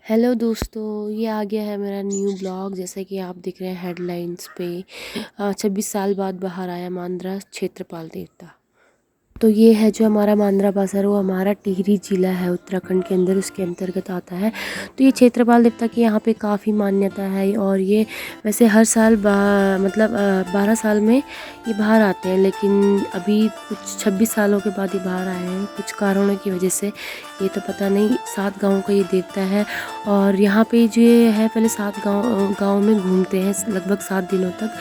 Hello दोस्तों, ये आ गया है मेरा न्यू ब्लॉग। जैसे कि आप दिख रहे हैं हेडलाइंस पे 26 साल बाद बाहर आया मांद्रा क्षेत्रपाल देवता। तो ये है जो हमारा मांद्रा बाज़ार, वो हमारा टिहरी ज़िला है उत्तराखंड के अंदर, उसके अंतर्गत आता है। तो ये क्षेत्रपाल देवता की यहाँ पे काफ़ी मान्यता है और ये वैसे हर साल 12 साल में ये बाहर आते हैं, लेकिन अभी कुछ 26 सालों के बाद ये बाहर आए हैं कुछ कारणों की वजह से। ये तो पता नहीं। 7 गाँव का ये देवता है और यहाँ पे जो ये है पहले 7 गाँव में घूमते हैं लगभग 7 दिनों तक।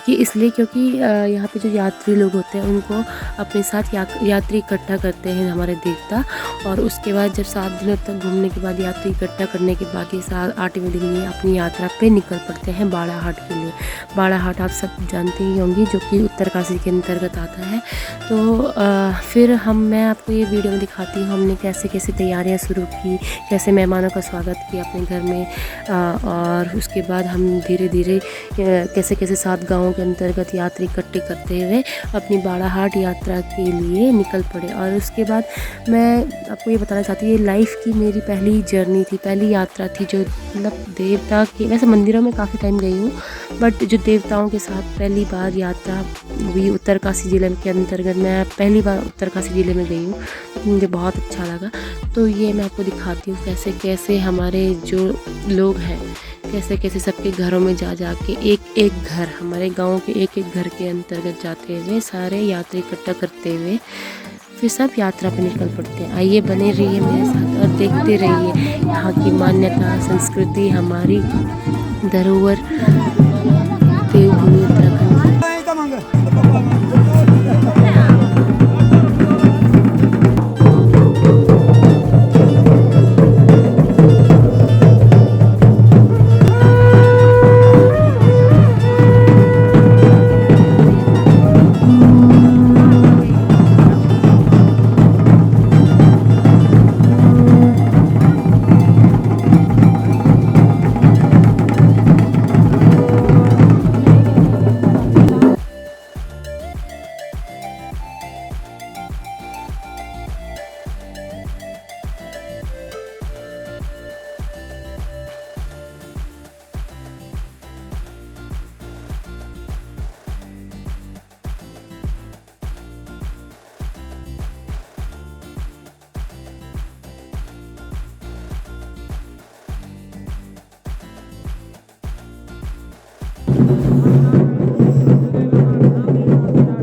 ये इसलिए क्योंकि यहाँ पे जो यात्री लोग होते हैं उनको अपने साथ यात्री इकट्ठा करते हैं हमारे देवता। और उसके बाद जब 7 दिनों तक घूमने के बाद यात्री इकट्ठा करने के बाद ये 8वें दिन ये अपनी यात्रा पे निकल पड़ते हैं बाड़ाहाट के लिए। बाड़ाहाट आप सब जानते ही होंगी, जो कि उत्तरकाशी के अंतर्गत आता है। तो फिर मैं आपको ये वीडियो में दिखाती हूँ हमने कैसे कैसे तैयारियाँ शुरू की, कैसे मेहमानों का स्वागत किया अपने घर में। और उसके बाद हम धीरे धीरे कैसे कैसे 7 गाँवों के अंतर्गत यात्री इकट्ठे करते हुए अपनी बाड़ाहाट यात्रा के लिए निकल पड़े। और उसके बाद मैं आपको ये बताना चाहती हूँ, ये लाइफ की मेरी पहली जर्नी थी, पहली यात्रा थी जो मतलब देवता की। वैसे मंदिरों में काफ़ी टाइम गई हूँ, बट जो देवताओं के साथ पहली बार यात्रा हुई उत्तरकाशी ज़िले के अंतर्गत, मैं पहली बार उत्तरकाशी ज़िले में गई हूँ। मुझे बहुत अच्छा लगा। तो ये मैं आपको दिखाती हूँ कैसे कैसे हमारे जो लोग हैं कैसे कैसे सबके घरों में जा के एक एक घर, हमारे गांव के एक एक घर के अंतर्गत जाते हुए सारे यात्री इकट्ठा करते हुए फिर सब यात्रा पर निकल पड़ते हैं। आइए बने रहिए मेरे साथ और देखते रहिए यहाँ की मान्यता, संस्कृति, हमारी धरोहर, देवभूमि उत्तराखंड की।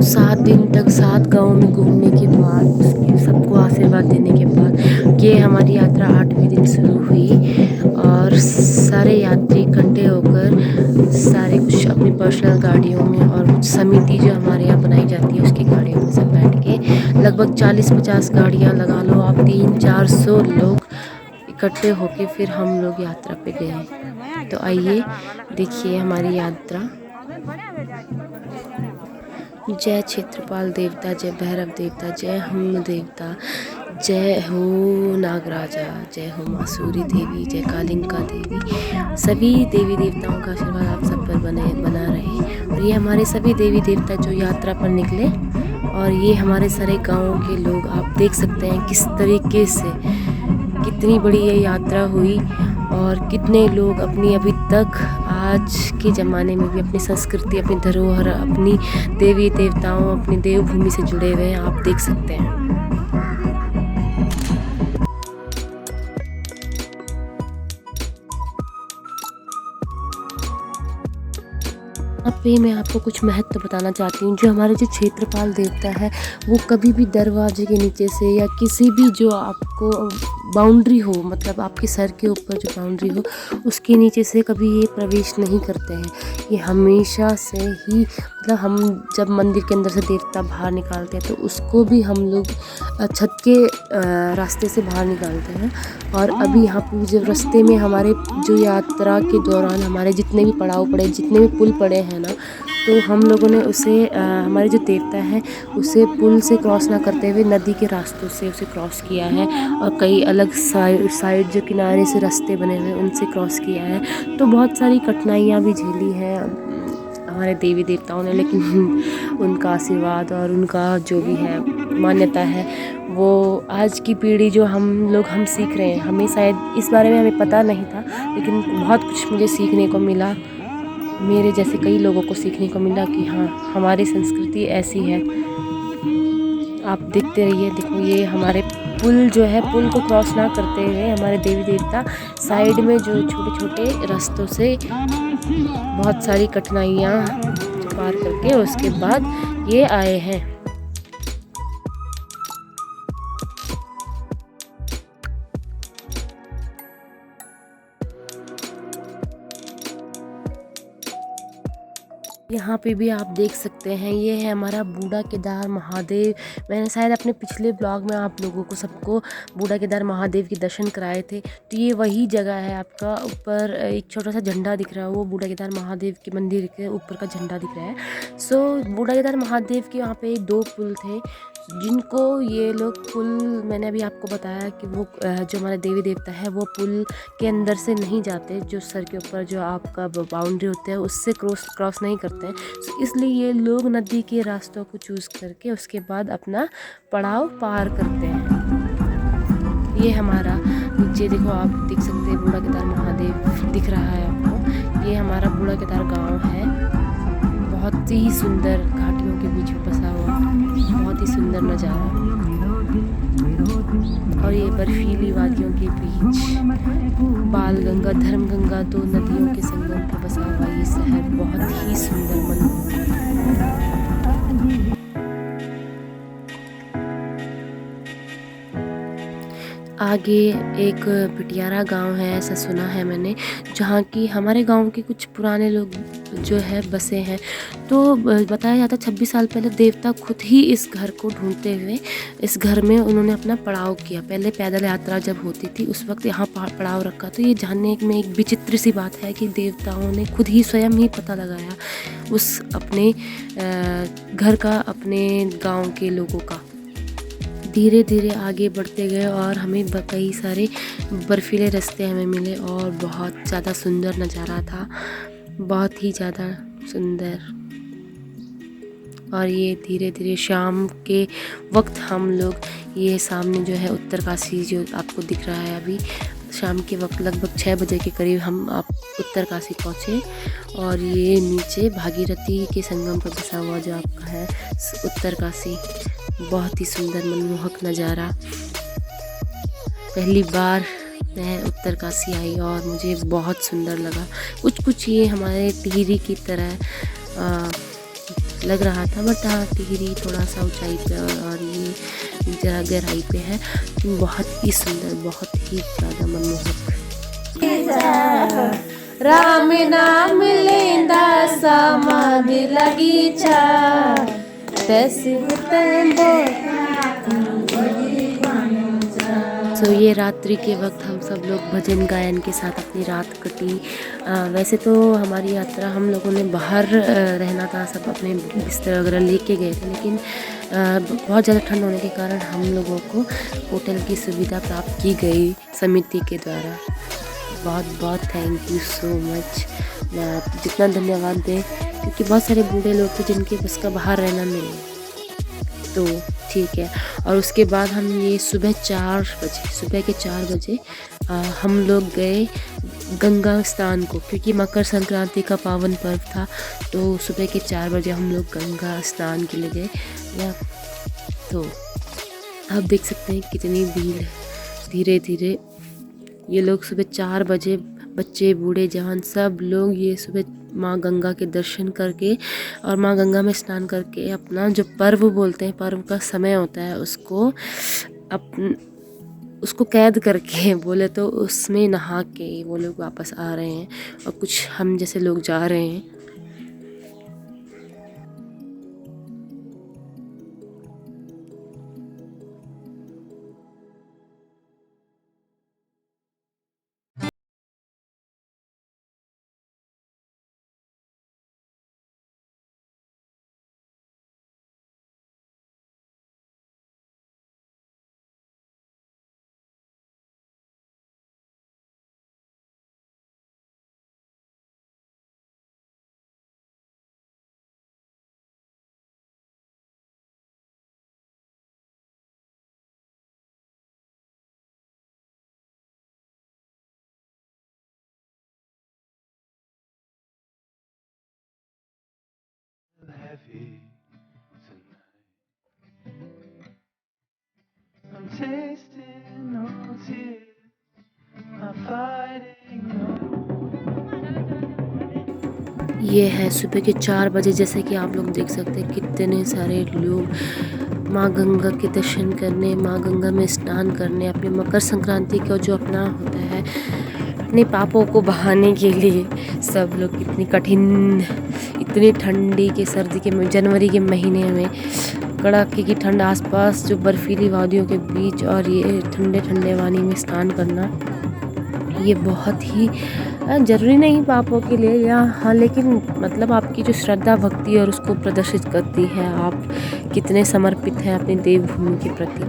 7 दिन तक 7 गाँव में घूमने के बाद, उसके सबको आशीर्वाद देने के बाद ये हमारी यात्रा 8वें दिन शुरू हुई। और सारे यात्री इकट्ठे होकर सारे कुछ अपनी पर्सनल गाड़ियों में और कुछ समिति जो हमारे यहाँ बनाई जाती है उसकी गाड़ियों में सब बैठ के लगभग 40-50 गाड़ियाँ लगा लो आप, 300-400 लोग इकट्ठे होके फिर हम लोग यात्रा पे गए। तो आइए देखिए हमारी यात्रा। जय क्षेत्रपाल देवता, जय भैरव देवता, जय हम देवता, जय हो नागराजा, जय हो मासूरी देवी, जय कालिंका देवी। सभी देवी देवताओं का आशीर्वाद आप सब पर बना रहे। और ये हमारे सभी देवी देवता जो यात्रा पर निकले, और ये हमारे सारे गाँव के लोग, आप देख सकते हैं किस तरीके से कितनी बड़ी ये यात्रा हुई और कितने लोग अपनी अभी तक आज के ज़माने में भी अपनी संस्कृति, अपनी धरोहर, अपनी देवी देवताओं, अपनी देवभूमि से जुड़े हुए हैं, आप देख सकते हैं। यहाँ पे मैं आपको कुछ महत्व बताना चाहती हूँ। जो हमारे जो क्षेत्रपाल देवता है वो कभी भी दरवाजे के नीचे से या किसी भी जो आपको बाउंड्री हो, मतलब आपके सर के ऊपर जो बाउंड्री हो उसके नीचे से कभी ये प्रवेश नहीं करते हैं। ये हमेशा से ही, मतलब हम जब मंदिर के अंदर से देवता बाहर निकालते हैं तो उसको भी हम लोग छत के रास्ते से बाहर निकालते हैं। और अभी यहाँ पर जब रास्ते में हमारे जो यात्रा के दौरान हमारे जितने भी पड़ाव पड़े, जितने भी पुल पड़े हैं ना, तो हम लोगों ने उसे हमारे जो देवता है उसे पुल से क्रॉस ना करते हुए नदी के रास्तों से उसे क्रॉस किया है। और कई अलग साइड जो किनारे से रास्ते बने हुए उनसे क्रॉस किया है। तो बहुत सारी कठिनाइयाँ भी झेली हैं हमारे देवी देवताओं ने, लेकिन उनका आशीर्वाद और उनका जो भी है मान्यता है वो आज की पीढ़ी जो हम सीख रहे हैं, हमें शायद इस बारे में हमें पता नहीं था, लेकिन बहुत कुछ मुझे सीखने को मिला। मेरे जैसे कई लोगों को सीखने को मिला कि हाँ, हमारी संस्कृति ऐसी है। आप देखते रहिए। देखो ये हमारे पुल जो है, पुल को क्रॉस ना करते हुए हमारे देवी देवता साइड में जो छोटे छोटे रास्तों से बहुत सारी कठिनाइयाँ पार करके उसके बाद ये आए हैं। यहाँ पे भी आप देख सकते हैं, ये है हमारा बूढ़ा केदार महादेव। मैंने शायद अपने पिछले ब्लॉग में आप लोगों को सबको बूढ़ा केदार महादेव के दर्शन कराए थे। तो ये वही जगह है। आपका ऊपर एक छोटा सा झंडा दिख रहा है, वो बूढ़ा केदार महादेव के मंदिर के ऊपर का झंडा दिख रहा है। सो बूढ़ा केदार महादेव के वहाँ पे 2 पुल थे, जिनको ये लोग पुल, मैंने अभी आपको बताया कि वो जो हमारे देवी देवता है वो पुल के अंदर से नहीं जाते, जो सर के ऊपर जो आपका बाउंड्री होता है उससे क्रॉस नहीं करते हैं। तो इसलिए ये लोग नदी के रास्तों को चूज़ करके उसके बाद अपना पड़ाव पार करते हैं। ये हमारा नीचे देखो, आप देख सकते हैं बूढ़ा केदार महादेव दिख रहा है आपको। ये हमारा बूढ़ा केदार गाँव है, बहुत ही सुंदर घाटियों के बीच में बसा हुआ, बहुत ही सुंदर नज़ारा। और ये बर्फीली वादियों के बीच बाल गंगा, धर्म गंगा, 2 नदियों के संगम पर बसा हुआ ये शहर बहुत ही सुंदर मनमोहक। आगे एक पिटियारा गांव है, ऐसा सुना है मैंने, जहाँ की हमारे गांव के कुछ पुराने लोग जो है बसे हैं। तो बताया जाता है 26 साल पहले देवता खुद ही इस घर को ढूंढते हुए इस घर में उन्होंने अपना पड़ाव किया। पहले पैदल यात्रा जब होती थी उस वक्त यहाँ पड़ाव रखा। तो ये जानने में एक विचित्र सी बात है कि देवताओं ने खुद ही स्वयं ही पता लगाया उस अपने घर का, अपने गाँव के लोगों का। धीरे धीरे आगे बढ़ते गए और हमें कई सारे बर्फीले रास्ते हमें मिले और बहुत ज़्यादा सुंदर नज़ारा था, बहुत ही ज़्यादा सुंदर। और ये धीरे धीरे शाम के वक्त हम लोग, ये सामने जो है उत्तरकाशी जो आपको दिख रहा है, अभी शाम के वक्त लगभग 6 बजे के करीब हम उत्तरकाशी पहुँचे। और ये नीचे भागीरथी के संगम पर बसा हुआ जो आपका है उत्तरकाशी, बहुत ही सुंदर मनमोहक नज़ारा। पहली बार मैं उत्तरकाशी आई और मुझे बहुत सुंदर लगा। कुछ ये हमारे टिहरी की तरह लग रहा था, बट हाँ, टिहरी थोड़ा सा ऊंचाई पे और ये ज़रा गहराई पे है। बहुत ही सुंदर, बहुत ही ज़्यादा मनमोहक। राम नाम लेंदा समाधि लगीचा, तो ये रात्रि के वक्त हम सब लोग भजन गायन के साथ अपनी रात कटी। वैसे तो हमारी यात्रा हम लोगों ने बाहर रहना था, सब अपने बिस्तर वगैरह लेके गए थे, लेकिन बहुत ज़्यादा ठंड होने के कारण हम लोगों को होटल की सुविधा प्राप्त की गई समिति के द्वारा। बहुत बहुत थैंक यू सो मच। जितना धन्यवाद दें, क्योंकि बहुत सारे बूढ़े लोग थे जिनके बस का बाहर रहना नहीं, तो ठीक है। और उसके बाद हम ये सुबह के 4 बजे हम लोग गए गंगा स्नान को, क्योंकि मकर संक्रांति का पावन पर्व था। तो सुबह के 4 बजे हम लोग गंगा स्नान के लिए गए। तो आप देख सकते हैं कितनी भीड़ है। धीरे धीरे ये लोग सुबह 4 बजे, बच्चे बूढ़े जवान सब लोग ये सुबह माँ गंगा के दर्शन करके और माँ गंगा में स्नान करके अपना जो पर्व बोलते हैं, पर्व का समय होता है, उसको कैद करके बोले तो उसमें नहा के वो लोग वापस आ रहे हैं। और कुछ हम जैसे लोग जा रहे हैं। heavy tonight. I'm tasting no tears, I'm fighting no. ये है सुबह के 4 बजे, जैसे कि आप लोग देख सकते हैं कितने सारे लोग माँ गंगा के दर्शन करने, माँ गंगा में स्नान करने, अपने मकर संक्रांति का जो अपना होता है अपने पापों को बहाने के लिए सब लोग कितनी कठिन, इतनी ठंडी के सर्दी के जनवरी के महीने में कड़ाके की ठंड, आसपास जो बर्फीली वादियों के बीच और ये ठंडे ठंडे पानी में स्नान करना, ये बहुत ही ज़रूरी नहीं पापों के लिए या हाँ, लेकिन मतलब आपकी जो श्रद्धा भक्ति और उसको प्रदर्शित करती है, आप कितने समर्पित हैं अपनी देवभूमि के प्रति,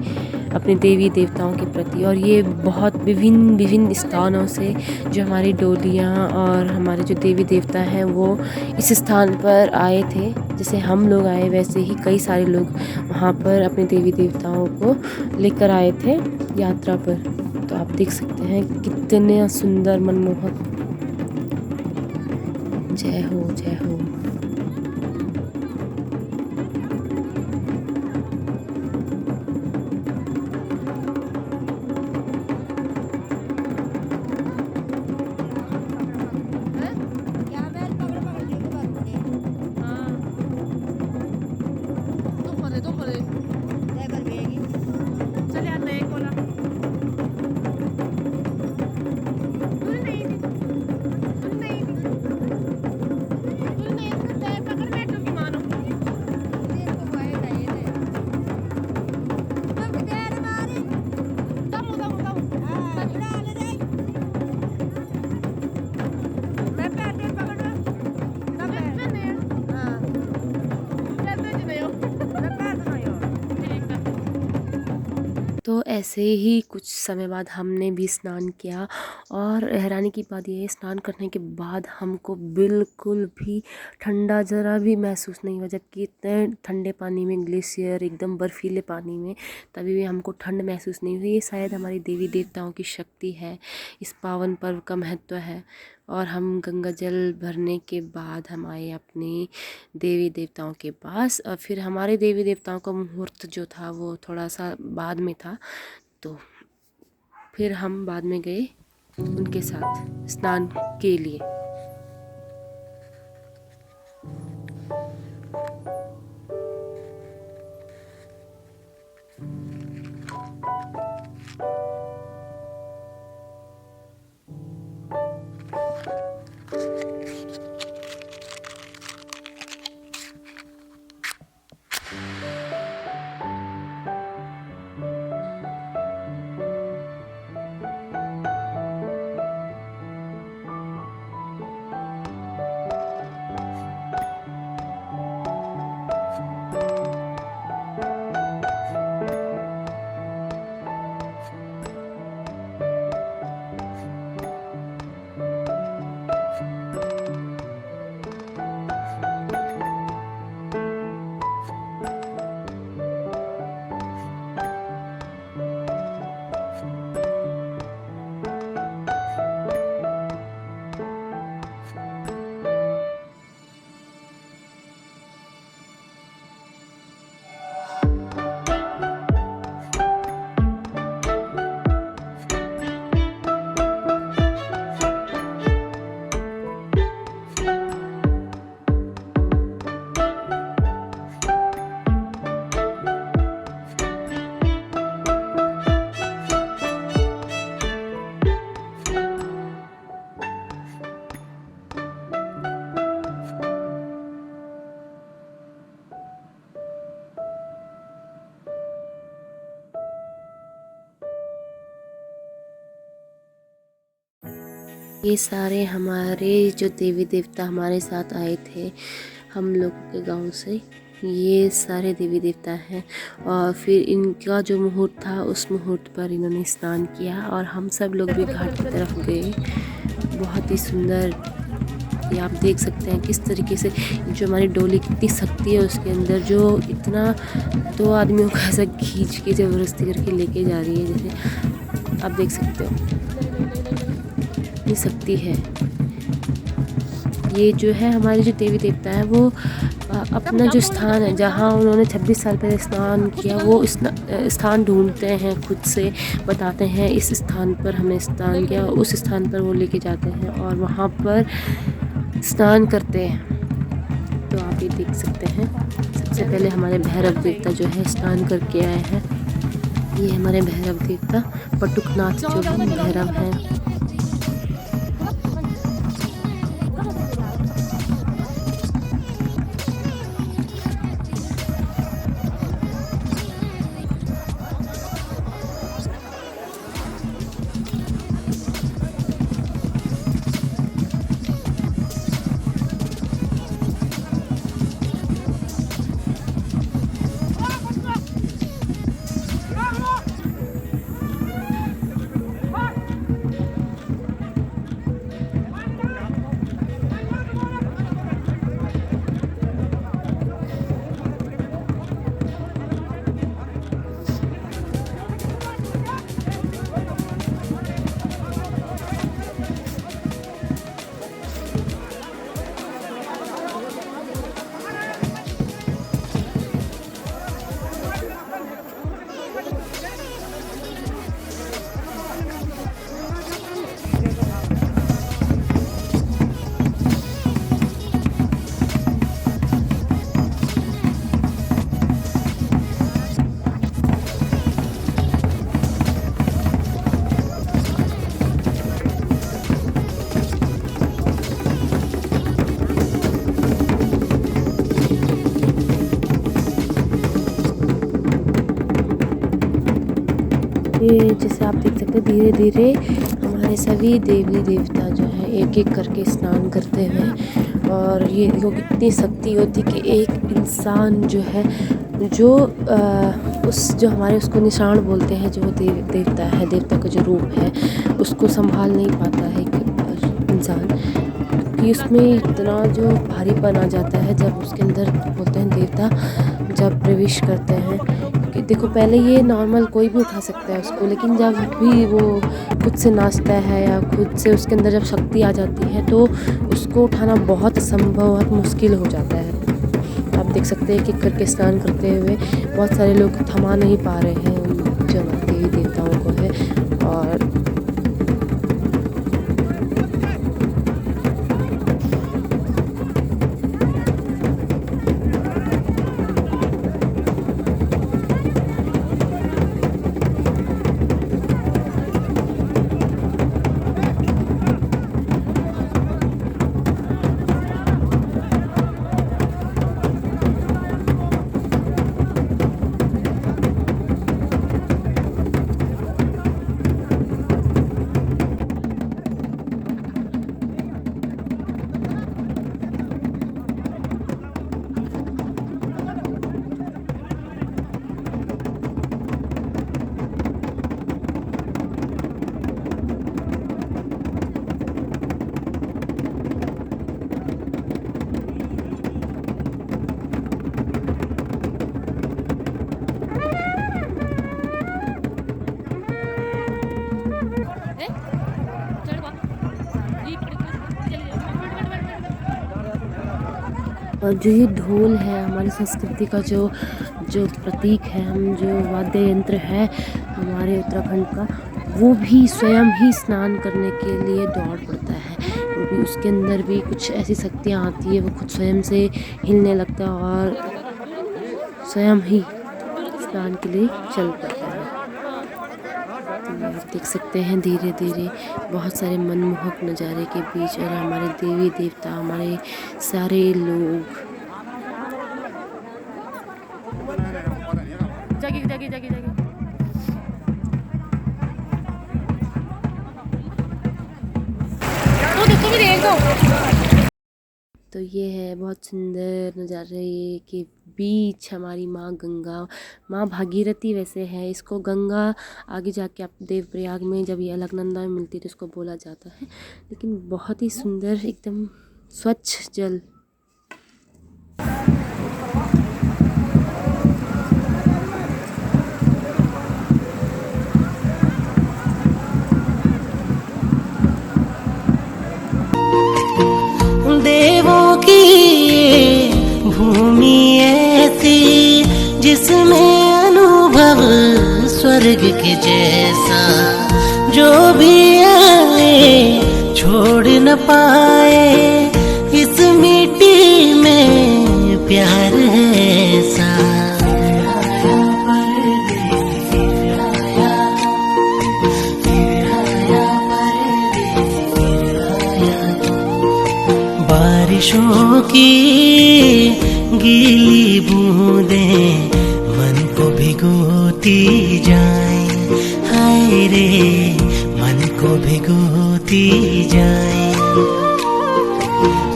अपने देवी देवताओं के प्रति। और ये बहुत विभिन्न स्थानों से जो हमारी डोलियाँ और हमारे जो देवी देवता हैं वो इस स्थान पर आए थे। जैसे हम लोग आए वैसे ही कई सारे लोग वहाँ पर अपने देवी देवताओं को लेकर आए थे यात्रा पर। तो आप देख सकते हैं कितने सुंदर मनमोहक। जय हो, जय हो। तो ऐसे ही कुछ समय बाद हमने भी स्नान किया और हैरानी की बात यह है, स्नान करने के बाद हमको बिल्कुल भी ठंडा ज़रा भी महसूस नहीं हुआ, जबकि इतने ठंडे पानी में, ग्लेशियर एकदम बर्फीले पानी में, तभी भी हमको ठंड महसूस नहीं हुई। ये शायद हमारी देवी देवताओं की शक्ति है, इस पावन पर्व का महत्व है। और हम गंगा जल भरने के बाद हम आए अपने देवी देवताओं के पास, और फिर हमारे देवी देवताओं का मुहूर्त जो था वो थोड़ा सा बाद में था, तो फिर हम बाद में गए उनके साथ स्नान के लिए। ये सारे हमारे जो देवी देवता हमारे साथ आए थे हम लोगों के गांव से, ये सारे देवी देवता हैं। और फिर इनका जो मुहूर्त था उस मुहूर्त पर इन्होंने स्नान किया और हम सब लोग भी घाट की तरफ गए। बहुत ही सुंदर, ये आप देख सकते हैं किस तरीके से जो हमारी डोली कितनी शक्ति है उसके अंदर, जो इतना 2 आदमियों को ऐसा खींच के ज़बरदस्ती करके लेके जा रही है, जैसे आप देख सकते हो शक्ति है। ये जो है हमारे जो देवी देवता है वो अपना जो स्थान है जहाँ उन्होंने 26 साल पहले स्नान किया, वो स्थान ढूंढते हैं, खुद से बताते हैं इस स्थान पर हमने स्नान किया, उस स्थान पर वो लेके जाते हैं और वहाँ पर स्नान करते हैं। तो आप ये देख सकते हैं, सबसे पहले हमारे भैरव देवता जो है स्नान करके आए हैं। ये हमारे भैरव देवता पटुकनाथ जो भैरव हैं। ये जैसे आप देख सकते हैं, धीरे धीरे हमारे सभी देवी देवता जो है एक एक करके स्नान करते हैं। और ये देखो कितनी शक्ति होती कि एक इंसान जो है, जो जो हमारे उसको निशान बोलते हैं, जो देवता है, देवता का जो रूप है, उसको संभाल नहीं पाता है एक इंसान, कि उसमें इतना जो भारीपन आ जाता है जब उसके अंदर बोलते हैं देवता जब प्रवेश करते हैं। कि देखो पहले ये नॉर्मल कोई भी उठा सकता है उसको, लेकिन जब भी वो खुद से नाचता है या खुद से उसके अंदर जब शक्ति आ जाती है तो उसको उठाना बहुत असंभव, बहुत मुश्किल हो जाता है। आप देख सकते हैं कि करके स्नान करते हुए बहुत सारे लोग थमा नहीं पा रहे हैं उन जो देवी देवताओं को है। और और जो ये ढोल है हमारी संस्कृति का जो प्रतीक है, हम जो वाद्य यंत्र है हमारे उत्तराखंड का, वो भी स्वयं ही स्नान करने के लिए दौड़ पड़ता है। वो भी उसके अंदर भी कुछ ऐसी शक्तियाँ आती है, वो खुद स्वयं से हिलने लगता है और स्वयं ही स्नान के लिए चल पड़ता है। तो आप देख सकते हैं धीरे धीरे बहुत सारे मनमोहक नज़ारे के बीच, और हमारे देवी देवता, हमारे सारे लोग जागी जागी जागी जागी। तो ये है बहुत सुंदर नज़ारे के बीच हमारी माँ गंगा, माँ भागीरथी वैसे है, इसको गंगा आगे जाके आप देवप्रयाग में जब ये अलकनंदा में मिलती है तो इसको बोला जाता है। लेकिन बहुत ही सुंदर एकदम स्वच्छ जल। देवों की भूमि ऐसी जिसमें अनुभव स्वर्ग के जैसा, जो भी आए छोड़ न पाए, इस मिट्टी में प्यार है ऐसा। बारिशों की गीली बूंदें मन को भिगोती जाएं, हाय रे मन को भिगोती जाएं।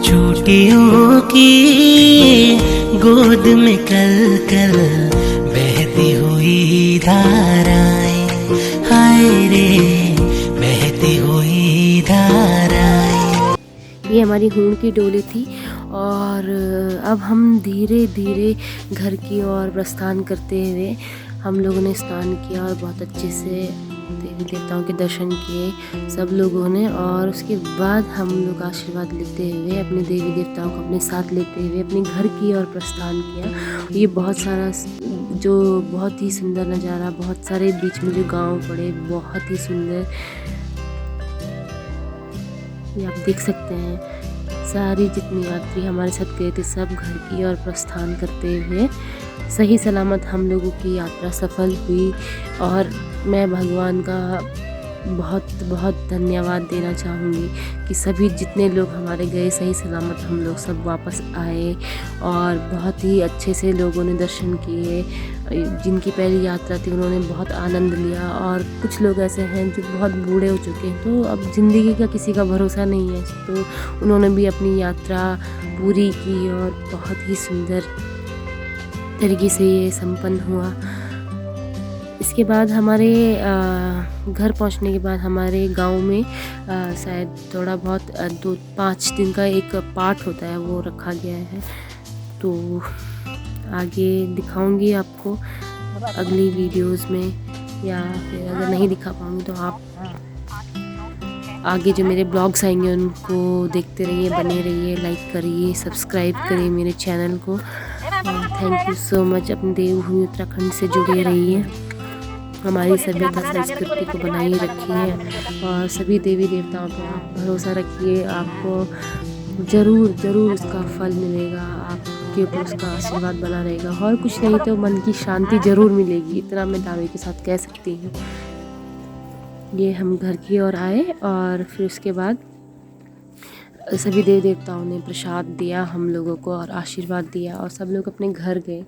चोटियों की गोद में कल कल बहती हुई धाराएं, हाय रे बहती हुई धाराएं। ये हमारी हूण की डोली थी और अब हम धीरे धीरे घर की ओर प्रस्थान करते हुए हम लोगों ने स्नान किया और बहुत अच्छे से देवी देवताओं के दर्शन किए सब लोगों ने। और उसके बाद हम लोग आशीर्वाद लेते हुए अपने देवी देवताओं को अपने साथ लेते हुए अपने घर की ओर प्रस्थान किया। ये बहुत सारा जो बहुत ही सुंदर नज़ारा, बहुत सारे बीच में जो गांव पड़े, बहुत ही सुंदर, ये आप देख सकते हैं। सारी जितनी यात्री हमारे साथ गए थे सब घर की ओर प्रस्थान करते हुए सही सलामत हम लोगों की यात्रा सफल हुई। और मैं भगवान का बहुत बहुत धन्यवाद देना चाहूँगी कि सभी जितने लोग हमारे गए सही सलामत हम लोग सब वापस आए और बहुत ही अच्छे से लोगों ने दर्शन किए। जिनकी पहली यात्रा थी उन्होंने बहुत आनंद लिया और कुछ लोग ऐसे हैं जो बहुत बूढ़े हो चुके हैं, तो अब ज़िंदगी का किसी का भरोसा नहीं है, तो उन्होंने भी अपनी यात्रा पूरी की और बहुत ही सुंदर तरीके से ये संपन्न हुआ। इसके बाद हमारे घर पहुंचने के बाद हमारे गांव में शायद थोड़ा बहुत 2-5 दिन का एक पाठ होता है वो रखा गया है, तो आगे दिखाऊंगी आपको अगली वीडियोस में, या फिर अगर नहीं दिखा पाऊंगी तो आप आगे जो मेरे ब्लॉग्स आएंगे उनको देखते रहिए, बने रहिए, लाइक करिए, सब्सक्राइब करिए मेरे चैनल को। Thank you so much. अपने देवभूमि उत्तराखंड से जुड़े रहिए, हमारी सभ्यता संस्कृति को बनाए रखिए और सभी देवी देवताओं पर आप भरोसा रखिए, आपको ज़रूर उसका फल मिलेगा, आपके ऊपर उसका आशीर्वाद बना रहेगा, और कुछ नहीं तो मन की शांति ज़रूर मिलेगी, इतना मैं दावे के साथ कह सकती हूँ। ये हम घर की ओर आए और फिर उसके बाद सभी देवी देवताओं ने प्रसाद दिया हम लोगों को और आशीर्वाद दिया और सब लोग अपने घर गए।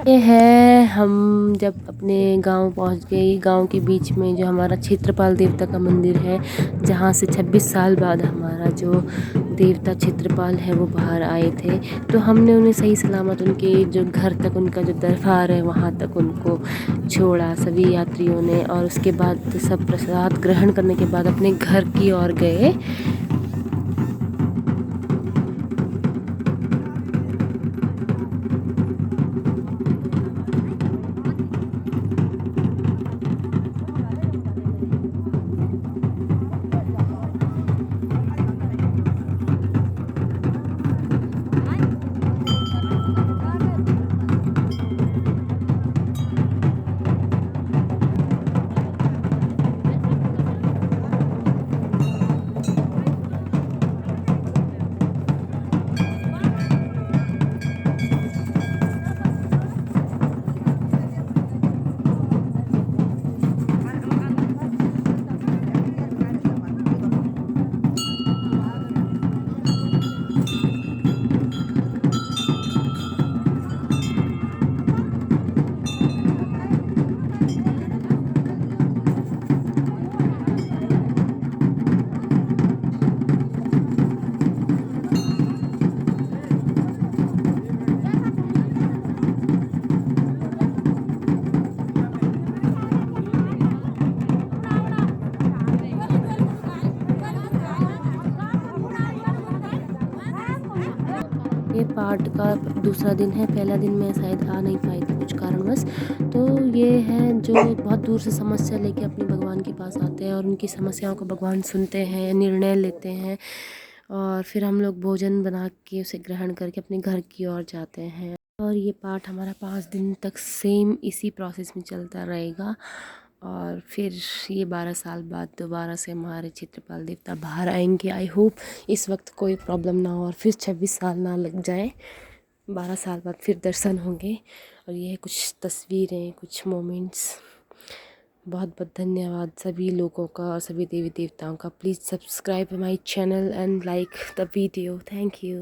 ये है हम जब अपने गांव पहुंच गए। गांव के बीच में जो हमारा क्षेत्रपाल देवता का मंदिर है, जहां से 26 साल बाद हमारा जो देवता क्षेत्रपाल है वो बाहर आए थे, तो हमने उन्हें सही सलामत उनके जो घर तक, उनका जो दरबार है वहां तक उनको छोड़ा सभी यात्रियों ने, और उसके बाद सब प्रसाद ग्रहण करने के बाद अपने घर की ओर गए। ये पाठ का दूसरा दिन है। पहला दिन मैं शायद आ नहीं पाई थी कुछ कारणवश। तो ये है जो बहुत दूर से समस्या लेके अपने भगवान के पास आते हैं और उनकी समस्याओं को भगवान सुनते हैं, निर्णय लेते हैं और फिर हम लोग भोजन बना के उसे ग्रहण करके अपने घर की ओर जाते हैं। और ये पाठ हमारा 5 दिन तक सेम इसी प्रोसेस में चलता रहेगा और फिर ये 12 साल बाद दोबारा से हमारे क्षेत्रपाल देवता बाहर आएंगे। आई होप इस वक्त कोई प्रॉब्लम ना हो और फिर 26 साल ना लग जाए। 12 साल बाद फिर दर्शन होंगे। और ये कुछ तस्वीरें, कुछ मोमेंट्स। बहुत बहुत धन्यवाद सभी लोगों का और सभी देवी देवताओं का। Please subscribe my channel and like the video. Thank you.